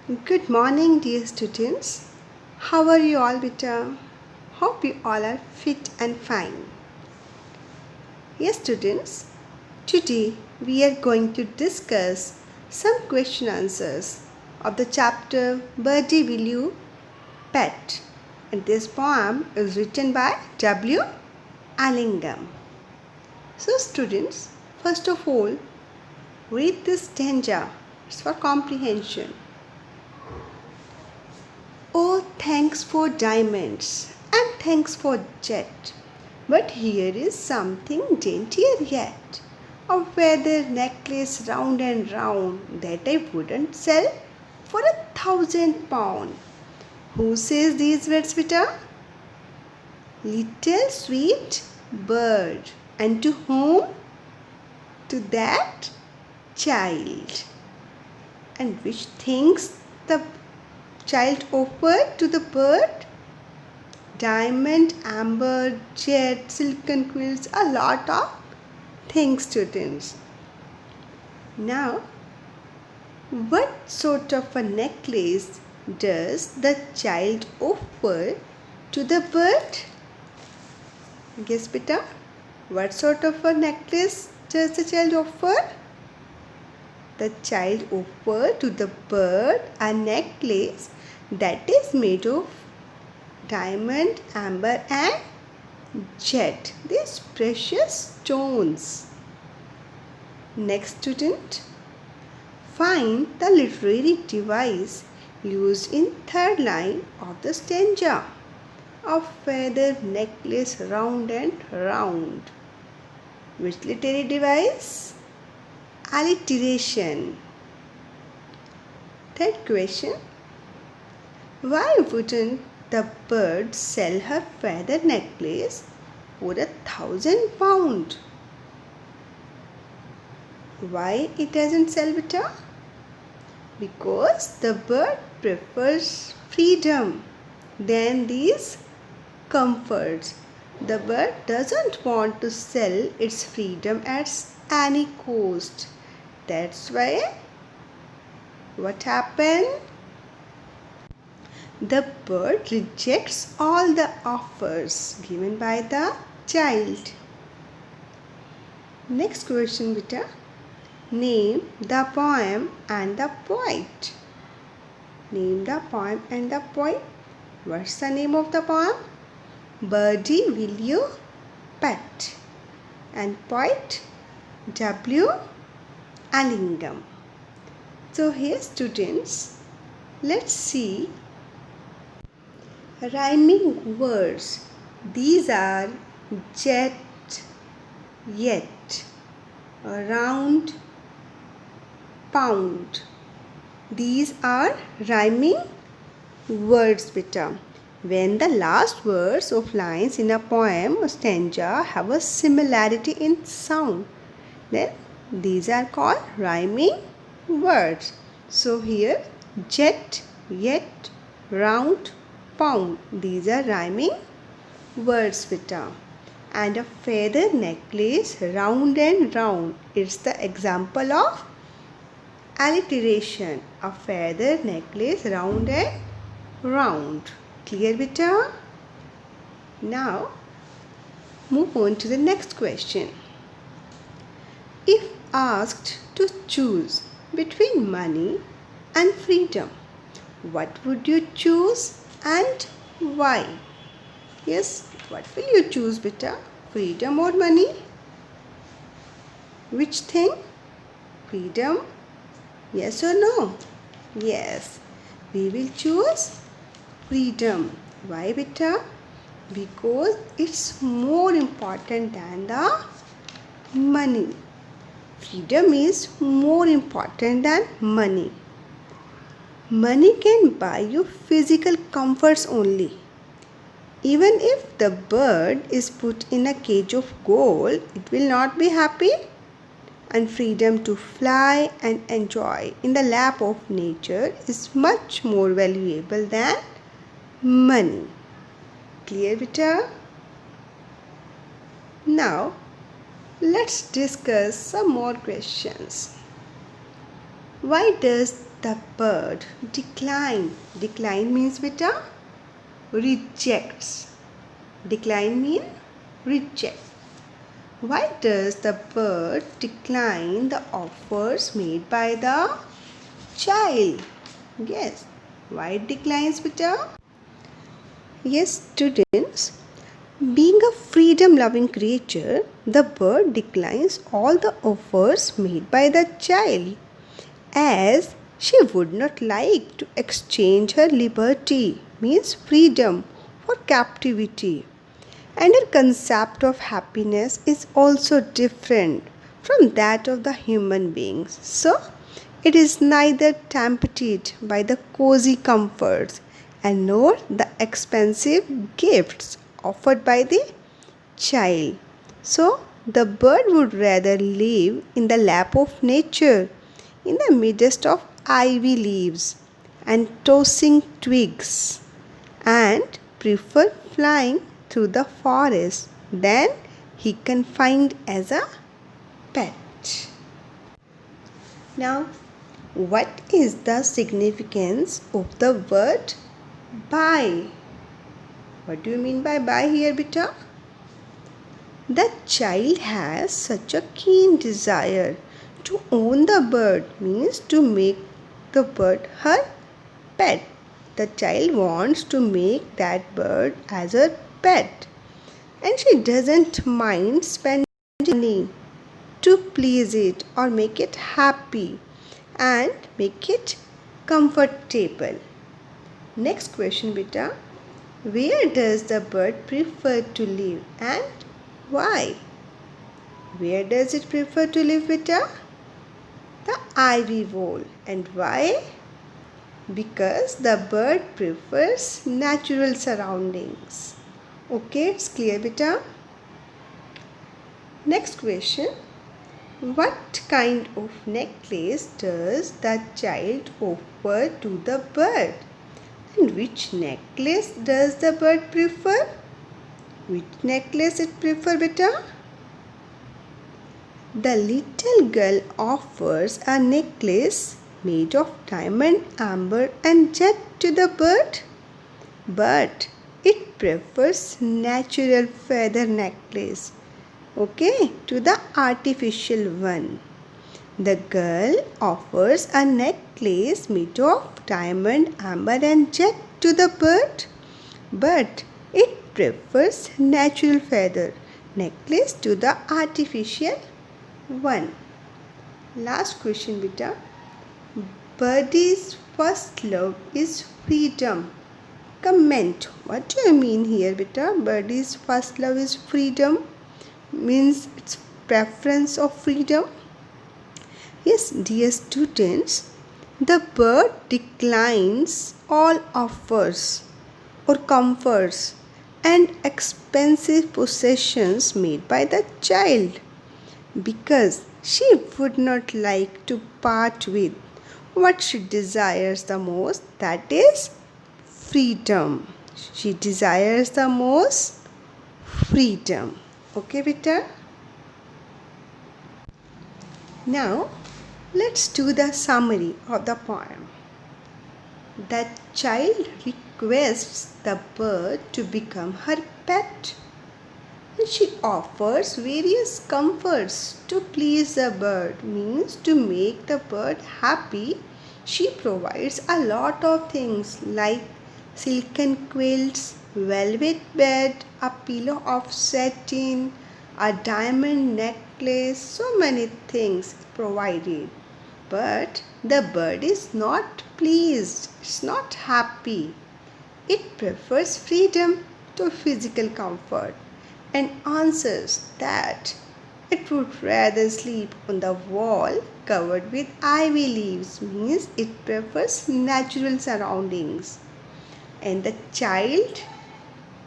Good morning, dear students. How are you all, beta? Hope you all are fit and fine. Yes, students. Today we are going to discuss some question answers of the chapter Birdie Will You Pet? And this poem is written by W. Allingham. So, students, first of all, read this stanza. It's for comprehension. Oh, thanks for diamonds and thanks for jet. But here is something daintier yet. A feather necklace round and round that I wouldn't sell for 1,000 pounds. Who says these words, beta? Little sweet bird. And to whom? To that child. And which things the child offered to the bird? Diamond, amber, jet, silken quills, a lot of things, students. Now, what sort of a necklace does the child offer to the bird? Guess, beta. What sort of a necklace does the child offer? The child offered to the bird a necklace that is made of diamond, amber and jet. These precious stones. Next, student. Find the literary device used in third line of the stanza. A feather necklace round and round. Which literary device? Alliteration. Third question. Why wouldn't the bird sell her feather necklace for 1,000 pounds? Why it doesn't sell, beta? Because the bird prefers freedom than these comforts. The bird doesn't want to sell its freedom at any cost. That's why what happened? The bird rejects all the offers given by the child. Next question, beta. Name the poem and the poet. Name the poem and the poet. What's the name of the poem? Birdie Will You Pet? And poet W. Allingham. So here, students, let's see rhyming words. These are jet, yet, round, pound. These are rhyming words, beta. When the last words of lines in a poem or stanza have a similarity in sound, then these are called rhyming words. So here, jet, yet, round, pound. These are rhyming words, beta. And a feather necklace round and round. It's the example of alliteration. A feather necklace round and round. Clear, beta? Now, move on to the next question. If asked to choose between money and freedom, what would you choose and why? Yes, what will you choose, beta? Freedom or money? Which thing? Freedom? Yes or no? Yes, we will choose freedom. Why, beta? Because it's more important than the money. Freedom is more important than money. Money can buy you physical comforts only. Even if the bird is put in a cage of gold, it will not be happy. And freedom to fly and enjoy in the lap of nature is much more valuable than money. Clear, beta? Now, let's discuss some more questions. Why does the bird decline? Decline means beta rejects. Decline mean reject. Why does the bird decline the offers made by the child? Yes. Why it declines beta? Yes, students. Being a freedom-loving creature, the bird declines all the offers made by the child, as she would not like to exchange her liberty, means freedom, for captivity. And her concept of happiness is also different from that of the human beings. So, it is neither tempted by the cozy comforts and nor the expensive gifts offered by the child. So, the bird would rather live in the lap of nature, in the midst of ivy leaves and tossing twigs, and prefer flying through the forest than he can find as a pet. Now, what is the significance of the word buy? What do you mean by buy here, beta? The child has such a keen desire to own the bird, means to make the bird her pet. The child wants to make that bird as her pet, and she doesn't mind spending money to please it or make it happy and make it comfortable. Next question, beta. Where does the bird prefer to live and why? Where does it prefer to live, beta? The ivy wall. And why? Because the bird prefers natural surroundings. Okay, it's clear, beta. Next question. What kind of necklace does the child offer to the bird? And which necklace does the bird prefer? Which necklace it prefer, beta? The little girl offers a necklace made of diamond, amber and jet to the bird, but it prefers natural feather necklace, okay, to the artificial one. The girl offers a necklace made of diamond, amber and jet to the bird, but it prefers natural feather necklace to the artificial one. Last question, beta. Birdie's first love is freedom. Comment. What do you mean here, beta? Birdie's first love is freedom. Means its preference of freedom. Yes, dear students, the bird declines all offers or comforts and expensive possessions made by the child, because she would not like to part with what she desires the most, that is freedom. She desires the most freedom. Okay, beta? Now, let's do the summary of the poem. The child requests the bird to become her pet, and she offers various comforts to please the bird, means to make the bird happy. She provides a lot of things like silken quilts, velvet bed, a pillow of satin, a diamond necklace, so many things provided. But the bird is not pleased, it's not happy. It prefers freedom to physical comfort and answers that it would rather sleep on the wall covered with ivy leaves, means it prefers natural surroundings. And the child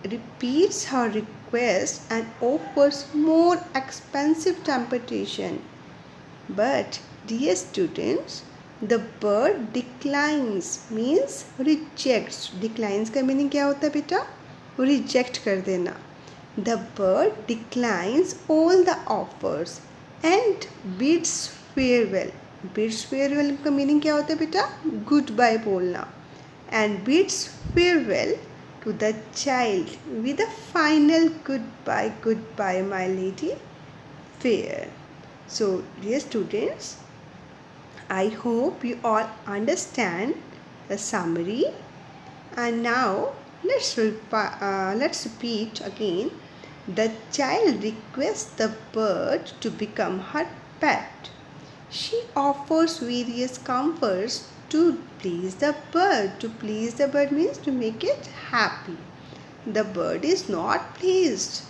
repeats her request and offers more expensive temptation. But dear students, the bird declines, means rejects. Declines का meaning क्या होता है बेटा? Reject कर देना. The bird declines all the offers and bids farewell bids farewell का meaning क्या होता है बेटा? गुड बाय बोलना. And bids farewell to the child with a final goodbye, my lady fair. So, dear students, I hope you all understand the summary. And now let's repeat again. The child requests the bird to become her pet. She offers various comforts to please the bird. To please the bird means to make it happy. The bird is not pleased.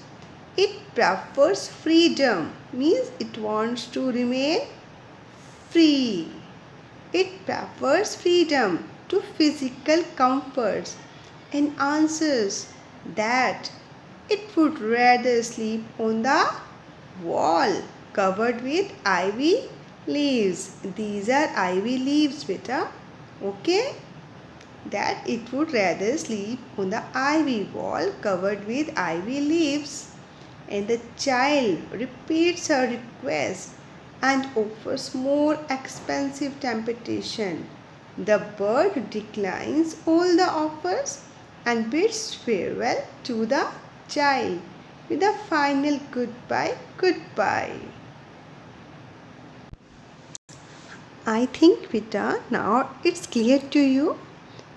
It prefers freedom, means it wants to remain free. It prefers freedom to physical comforts and answers that it would rather sleep on the wall covered with ivy leaves. These are ivy leaves, beta. Okay? That it would rather sleep on the ivy wall covered with ivy leaves. And the child repeats her request and offers more expensive temptation. The bird declines all the offers and bids farewell to the child with a final goodbye. I think, Vita, now it's clear to you.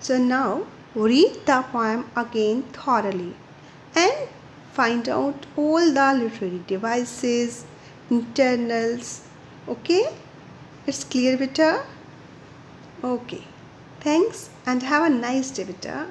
So now read the poem again thoroughly and find out all the literary devices, internals. Okay? It's clear, Vita? Okay. Thanks and have a nice day, Vita.